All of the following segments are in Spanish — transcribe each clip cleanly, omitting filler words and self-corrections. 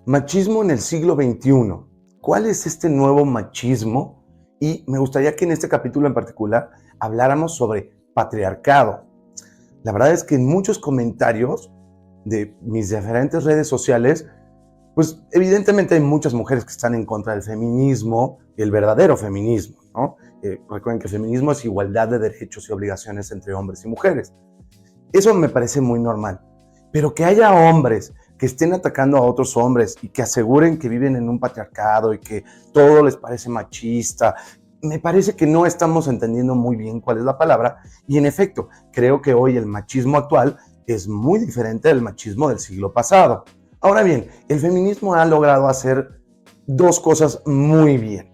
Machismo en el siglo XXI. ¿Cuál es este nuevo machismo? Y me gustaría que en este capítulo en particular habláramos sobre patriarcado. La verdad es que en muchos comentarios de mis diferentes redes sociales, pues evidentemente hay muchas mujeres que están en contra del feminismo, el verdadero feminismo, ¿no? Recuerden que el feminismo es igualdad de derechos y obligaciones entre hombres y mujeres. Eso me parece muy normal. Pero que haya hombres que estén atacando a otros hombres y que aseguren que viven en un patriarcado y que todo les parece machista, me parece que no estamos entendiendo muy bien cuál es la palabra. Y en efecto, creo que hoy el machismo actual es muy diferente del machismo del siglo pasado. Ahora bien, el feminismo ha logrado hacer dos cosas muy bien.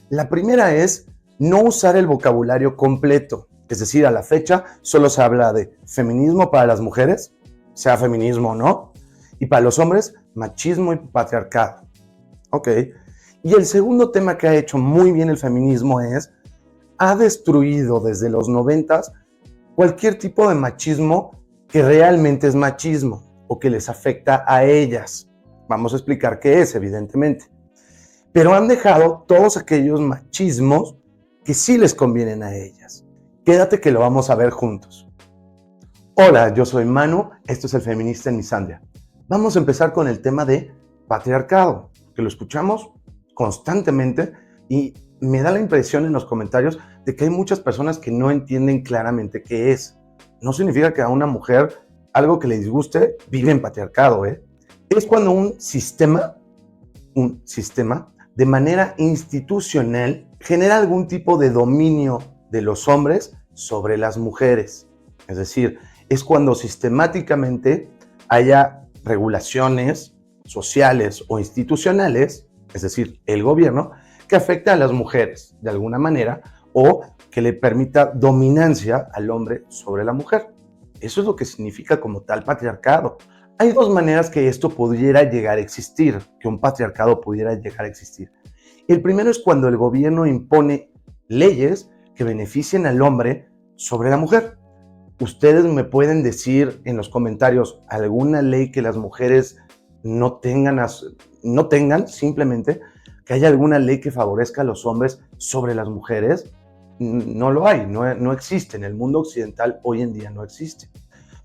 La primera es no usar el vocabulario completo. Es decir, a la fecha solo se habla de feminismo para las mujeres, sea feminismo o no, y para los hombres, machismo y patriarcado. Ok. Y el segundo tema que ha hecho muy bien el feminismo es, ha destruido desde los 90 cualquier tipo de machismo que realmente es machismo o que les afecta a ellas. Vamos a explicar qué es, evidentemente. Pero han dejado todos aquellos machismos que sí les convienen a ellas. Quédate que lo vamos a ver juntos. Hola, yo soy Manu, esto es El Feminista en Misandria. Vamos a empezar con el tema de patriarcado, que lo escuchamos constantemente y me da la impresión en los comentarios de que hay muchas personas que no entienden claramente qué es. No significa que a una mujer algo que le disguste vive en patriarcado, ¿eh? Es cuando un sistema de manera institucional genera algún tipo de dominio de los hombres sobre las mujeres. Es decir, es cuando sistemáticamente haya regulaciones sociales o institucionales, es decir, el gobierno, que afecta a las mujeres de alguna manera o que le permita dominancia al hombre sobre la mujer. Eso es lo que significa como tal patriarcado. Hay dos maneras que esto pudiera llegar a existir, que un patriarcado pudiera llegar a existir. El primero es cuando el gobierno impone leyes que beneficien al hombre sobre la mujer. Ustedes me pueden decir en los comentarios alguna ley que las mujeres no tengan, simplemente que haya alguna ley que favorezca a los hombres sobre las mujeres. No lo hay, no existe. En el mundo occidental hoy en día no existe.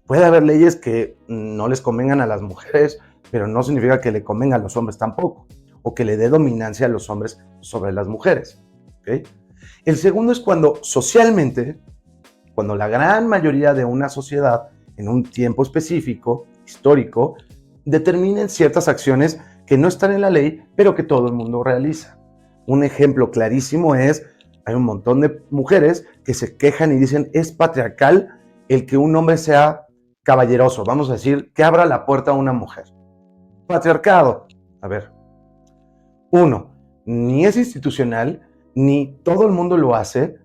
Puede haber leyes que no les convengan a las mujeres, pero no significa que le convengan a los hombres tampoco, o que le dé dominancia a los hombres sobre las mujeres. ¿Okay? El segundo es cuando socialmente, cuando la gran mayoría de una sociedad, en un tiempo específico, histórico, determinen ciertas acciones que no están en la ley, pero que todo el mundo realiza. Un ejemplo clarísimo es, hay un montón de mujeres que se quejan y dicen, es patriarcal el que un hombre sea caballeroso, vamos a decir, que abra la puerta a una mujer. Patriarcado. A ver, uno, ni es institucional, ni todo el mundo lo hace,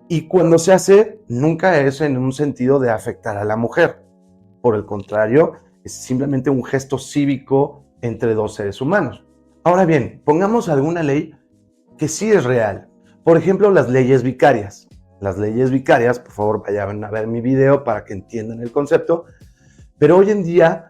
y cuando se hace, nunca es en un sentido de afectar a la mujer. Por el contrario, es simplemente un gesto cívico entre dos seres humanos. Ahora bien, pongamos alguna ley que sí es real. Por ejemplo, las leyes vicarias. Las leyes vicarias, por favor, vayan a ver mi video para que entiendan el concepto. Pero hoy en día,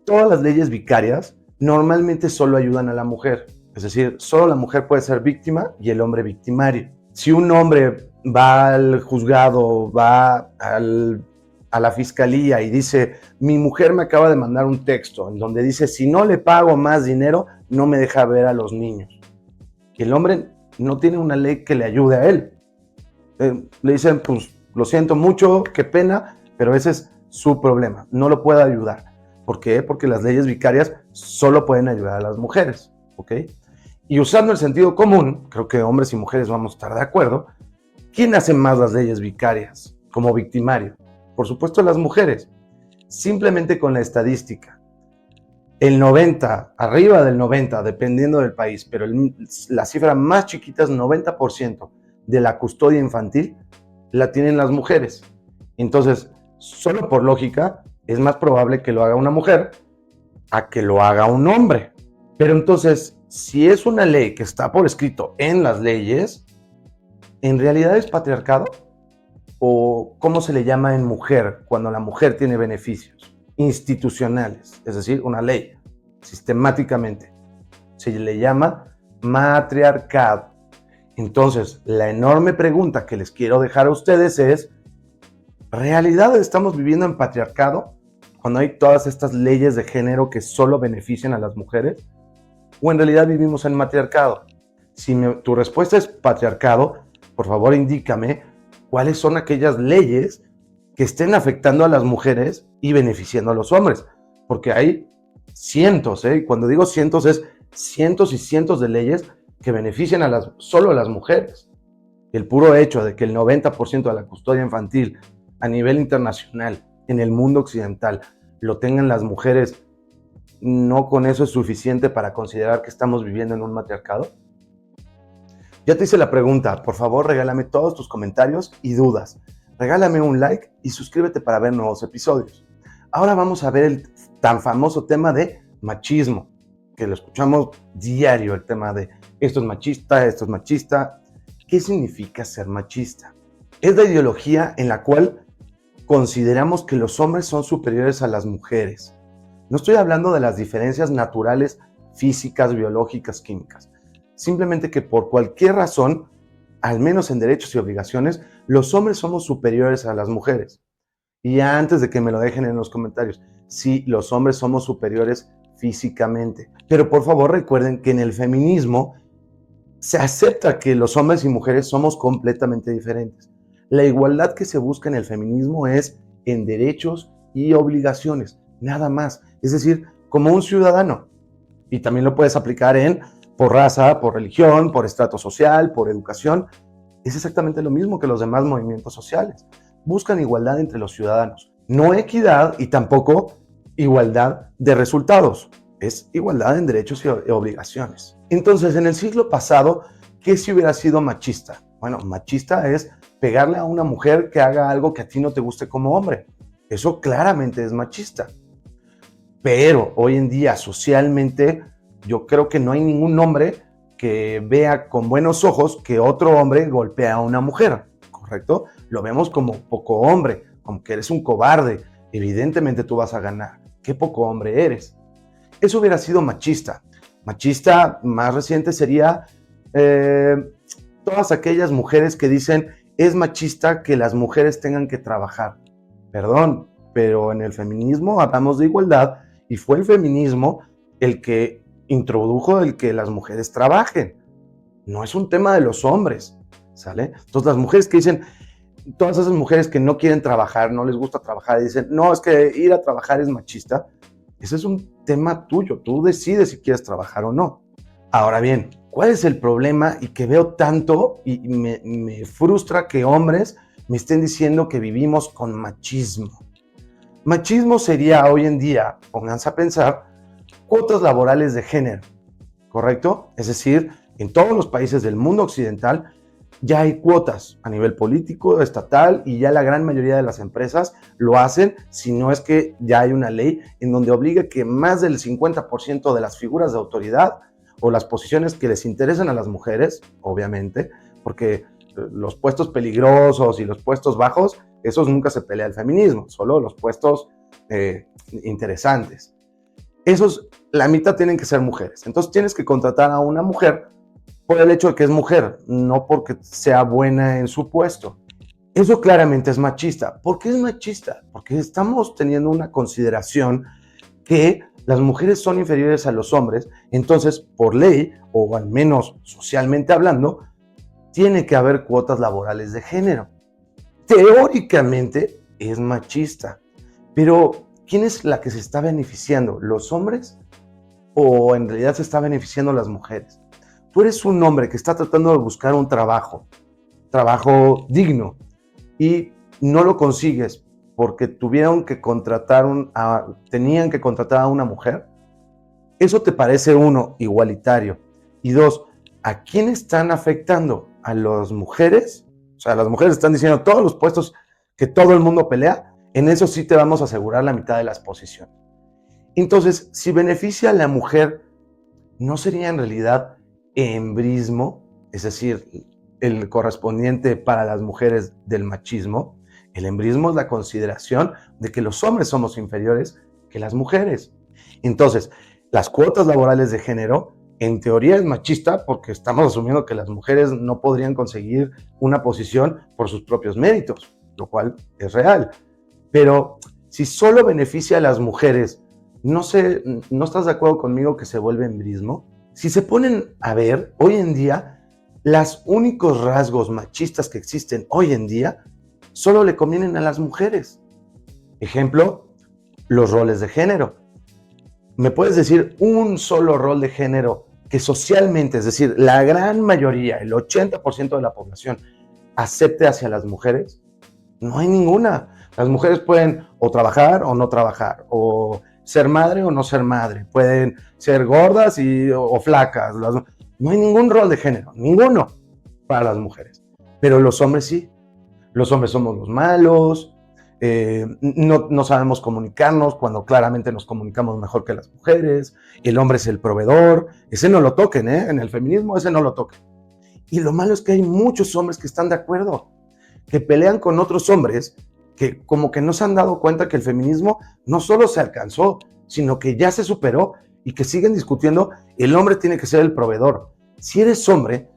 todas las leyes vicarias normalmente solo ayudan a la mujer. Es decir, solo la mujer puede ser víctima y el hombre victimario. Si un hombre va al juzgado, va a la fiscalía y dice, mi mujer me acaba de mandar un texto en donde dice, si no le pago más dinero, no me deja ver a los niños. Y el hombre no tiene una ley que le ayude a él. Le dicen, pues, lo siento mucho, qué pena, pero ese es su problema, no lo puede ayudar. ¿Por qué? Porque las leyes vicarias solo pueden ayudar a las mujeres, ¿ok? Y usando el sentido común, creo que hombres y mujeres vamos a estar de acuerdo, ¿quién hace más las leyes vicarias como victimario? Por supuesto las mujeres, simplemente con la estadística. El 90, arriba del 90, dependiendo del país, pero la cifra más chiquita es 90% de la custodia infantil la tienen las mujeres. Entonces, solo por lógica, es más probable que lo haga una mujer a que lo haga un hombre. Pero entonces, si es una ley que está por escrito en las leyes, ¿en realidad es patriarcado? ¿O cómo se le llama en mujer cuando la mujer tiene beneficios institucionales? Es decir, una ley. sistemáticamente. Se le llama matriarcado. Entonces, la enorme pregunta que les quiero dejar a ustedes es, ¿realidad estamos viviendo en patriarcado cuando hay todas estas leyes de género que solo benefician a las mujeres? ¿O en realidad vivimos en matriarcado? Si tu respuesta es patriarcado, por favor indícame cuáles son aquellas leyes que estén afectando a las mujeres y beneficiando a los hombres. Porque hay cientos, y cuando digo cientos es cientos y cientos de leyes que benefician solo a las mujeres. El puro hecho de que el 90% de la custodia infantil a nivel internacional, en el mundo occidental, lo tengan las mujeres, ¿no con eso es suficiente para considerar que estamos viviendo en un matriarcado? Ya te hice la pregunta, por favor regálame todos tus comentarios y dudas. Regálame un like y suscríbete para ver nuevos episodios. Ahora vamos a ver el tan famoso tema de machismo, que lo escuchamos diario, el tema de esto es machista, esto es machista. ¿Qué significa ser machista? Es la ideología en la cual consideramos que los hombres son superiores a las mujeres. No estoy hablando de las diferencias naturales, físicas, biológicas, químicas. Simplemente que por cualquier razón, al menos en derechos y obligaciones, los hombres somos superiores a las mujeres. Y antes de que me lo dejen en los comentarios, sí, los hombres somos superiores físicamente. Pero por favor recuerden que en el feminismo se acepta que los hombres y mujeres somos completamente diferentes. La igualdad que se busca en el feminismo es en derechos y obligaciones, nada más. Es decir, como un ciudadano. Y también lo puedes aplicar por raza, por religión, por estrato social, por educación. Es exactamente lo mismo que los demás movimientos sociales. Buscan igualdad entre los ciudadanos. No equidad y tampoco igualdad de resultados. Es igualdad en derechos y obligaciones. Entonces, en el siglo pasado, ¿qué si hubiera sido machista? Bueno, machista es pegarle a una mujer que haga algo que a ti no te guste como hombre. Eso claramente es machista. Pero hoy en día, socialmente, yo creo que no hay ningún hombre que vea con buenos ojos que otro hombre golpea a una mujer, ¿correcto? Lo vemos como poco hombre, como que eres un cobarde. Evidentemente tú vas a ganar. Qué poco hombre eres. Eso hubiera sido machista. Machista más reciente sería todas aquellas mujeres que dicen es machista que las mujeres tengan que trabajar. Perdón, pero en el feminismo hablamos de igualdad y fue el feminismo el que introdujo el que las mujeres trabajen. No es un tema de los hombres, ¿sale? Entonces las mujeres que dicen, todas esas mujeres que no quieren trabajar, no les gusta trabajar y dicen, no, es que ir a trabajar es machista. Ese es un tema tuyo, tú decides si quieres trabajar o no. Ahora bien, ¿cuál es el problema? Y que veo tanto y me frustra que hombres me estén diciendo que vivimos con machismo. Machismo sería hoy en día, pónganse a pensar, cuotas laborales de género, ¿correcto? Es decir, en todos los países del mundo occidental ya hay cuotas a nivel político, estatal, y ya la gran mayoría de las empresas lo hacen, si no es que ya hay una ley en donde obliga que más del 50% de las figuras de autoridad o las posiciones que les interesan a las mujeres, obviamente, porque los puestos peligrosos y los puestos bajos, esos nunca se pelea el feminismo, solo los puestos interesantes. Esos, la mitad tienen que ser mujeres. Entonces tienes que contratar a una mujer por el hecho de que es mujer, no porque sea buena en su puesto. Eso claramente es machista. ¿Por qué es machista? Porque estamos teniendo una consideración que las mujeres son inferiores a los hombres, entonces por ley, o al menos socialmente hablando, tiene que haber cuotas laborales de género. Teóricamente es machista, pero ¿quién es la que se está beneficiando? ¿Los hombres o en realidad se está beneficiando las mujeres? Tú eres un hombre que está tratando de buscar un trabajo digno, y no lo consigues porque tenían que contratar a una mujer. Eso te parece, uno, igualitario, y dos, ¿a quién están afectando? ¿A las mujeres? O sea, las mujeres están diciendo todos los puestos que todo el mundo pelea, en eso sí te vamos a asegurar la mitad de las posiciones. Entonces, si beneficia a la mujer, ¿no sería en realidad embrismo? Es decir, el correspondiente para las mujeres del machismo. El embrismo es la consideración de que los hombres somos inferiores que las mujeres. Entonces, Las cuotas laborales de género, en teoría es machista porque estamos asumiendo que las mujeres no podrían conseguir una posición por sus propios méritos, lo cual es real. Pero si solo beneficia a las mujeres, no sé, ¿no estás de acuerdo conmigo que se vuelve embrismo? Si se ponen a ver, hoy en día, los únicos rasgos machistas que existen hoy en día solo le convienen a las mujeres. Ejemplo, los roles de género. ¿Me puedes decir un solo rol de género que socialmente, es decir, la gran mayoría, el 80% de la población, acepte hacia las mujeres? No hay ninguna. Las mujeres pueden o trabajar o no trabajar, o ser madre o no ser madre, pueden ser gordas o flacas. No hay ningún rol de género, ninguno para las mujeres. Pero los hombres sí. Los hombres somos los malos, no sabemos comunicarnos cuando claramente nos comunicamos mejor que las mujeres. El hombre es el proveedor. Ese no lo toquen, en el feminismo ese no lo toquen. Y lo malo es que hay muchos hombres que están de acuerdo, que pelean con otros hombres que como que no se han dado cuenta que el feminismo no solo se alcanzó, sino que ya se superó y que siguen discutiendo el hombre tiene que ser el proveedor. Si eres hombre,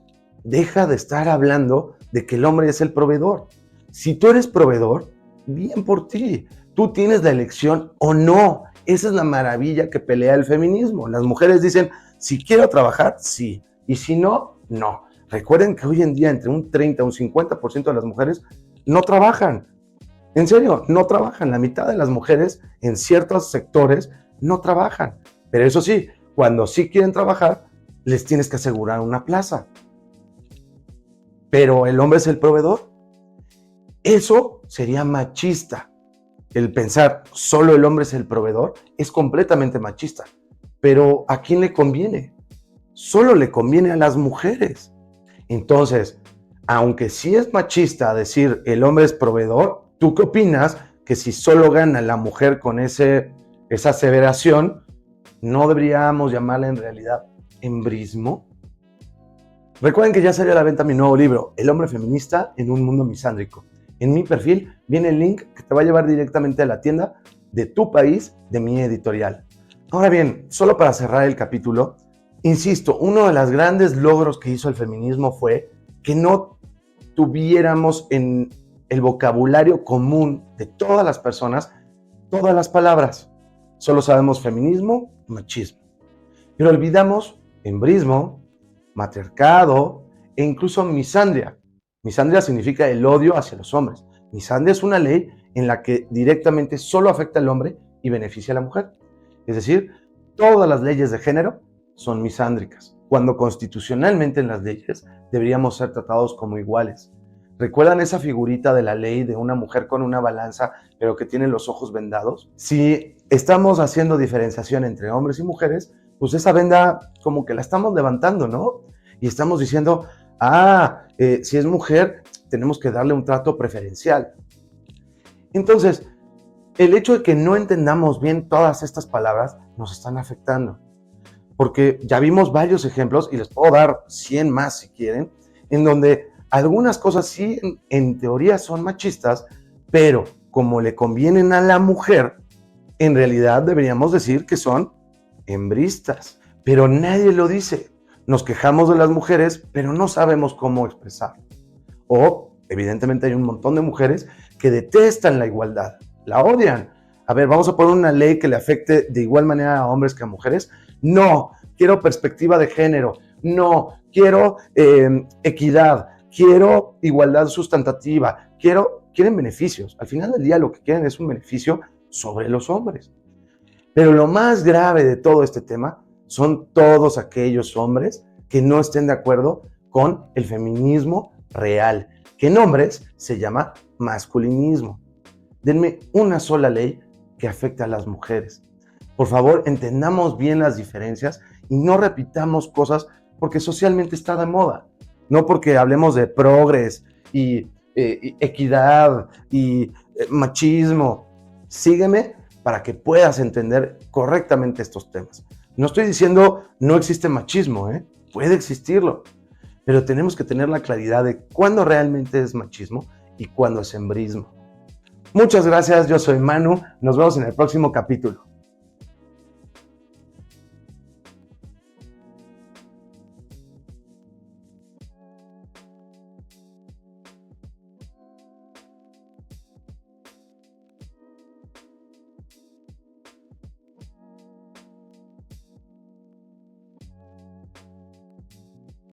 deja de estar hablando de que el hombre es el proveedor. Si tú eres proveedor, bien por ti. Tú tienes la elección o no. Esa es la maravilla que pelea el feminismo. Las mujeres dicen, si quiero trabajar, sí. Y si no, no. Recuerden que hoy en día entre un 30 y un 50% de las mujeres no trabajan. En serio, no trabajan. La mitad de las mujeres en ciertos sectores no trabajan. Pero eso sí, cuando sí quieren trabajar, les tienes que asegurar una plaza. Pero el hombre es el proveedor. Eso sería machista. El pensar solo el hombre es el proveedor es completamente machista. Pero ¿a quién le conviene? Solo le conviene a las mujeres. Entonces, aunque sí es machista decir el hombre es proveedor, ¿tú qué opinas que si solo gana la mujer con esa aseveración, no deberíamos llamarla en realidad embrismo? Recuerden que ya salió a la venta mi nuevo libro, El hombre feminista en un mundo misándrico. En mi perfil viene el link que te va a llevar directamente a la tienda de tu país de mi editorial. Ahora bien, solo para cerrar el capítulo, insisto, uno de los grandes logros que hizo el feminismo fue que no tuviéramos en el vocabulario común de todas las personas todas las palabras. Solo sabemos feminismo, machismo. Pero olvidamos embrismo, matriarcado e incluso misandria. Misandria significa el odio hacia los hombres. Misandria es una ley en la que directamente solo afecta al hombre y beneficia a la mujer. Es decir, todas las leyes de género son misándricas, cuando constitucionalmente en las leyes deberíamos ser tratados como iguales. ¿Recuerdan esa figurita de la ley de una mujer con una balanza, pero que tiene los ojos vendados? Si estamos haciendo diferenciación entre hombres y mujeres, pues esa venda como que la estamos levantando, ¿no? Y estamos diciendo, si es mujer, tenemos que darle un trato preferencial. Entonces, el hecho de que no entendamos bien todas estas palabras nos están afectando. Porque ya vimos varios ejemplos, y les puedo dar 100 más si quieren, en donde algunas cosas sí en teoría son machistas, pero como le convienen a la mujer, en realidad deberíamos decir que son embristas. Pero nadie lo dice. Nos quejamos de las mujeres, pero no sabemos cómo expresarlo. O, evidentemente, hay un montón de mujeres que detestan la igualdad, la odian. A ver, ¿vamos a poner una ley que le afecte de igual manera a hombres que a mujeres? No, quiero perspectiva de género. No, quiero equidad. Quiero igualdad sustantiva. Quieren beneficios. Al final del día lo que quieren es un beneficio sobre los hombres. Pero lo más grave de todo este tema son todos aquellos hombres que no estén de acuerdo con el feminismo real, que en hombres se llama masculinismo. Denme una sola ley que afecte a las mujeres. Por favor, entendamos bien las diferencias y no repitamos cosas porque socialmente está de moda. No porque hablemos de progres y equidad y machismo. Sígueme para que puedas entender correctamente estos temas. No estoy diciendo no existe machismo, puede existirlo, pero tenemos que tener la claridad de cuándo realmente es machismo y cuándo es embrismo. Muchas gracias, yo soy Manu, nos vemos en el próximo capítulo.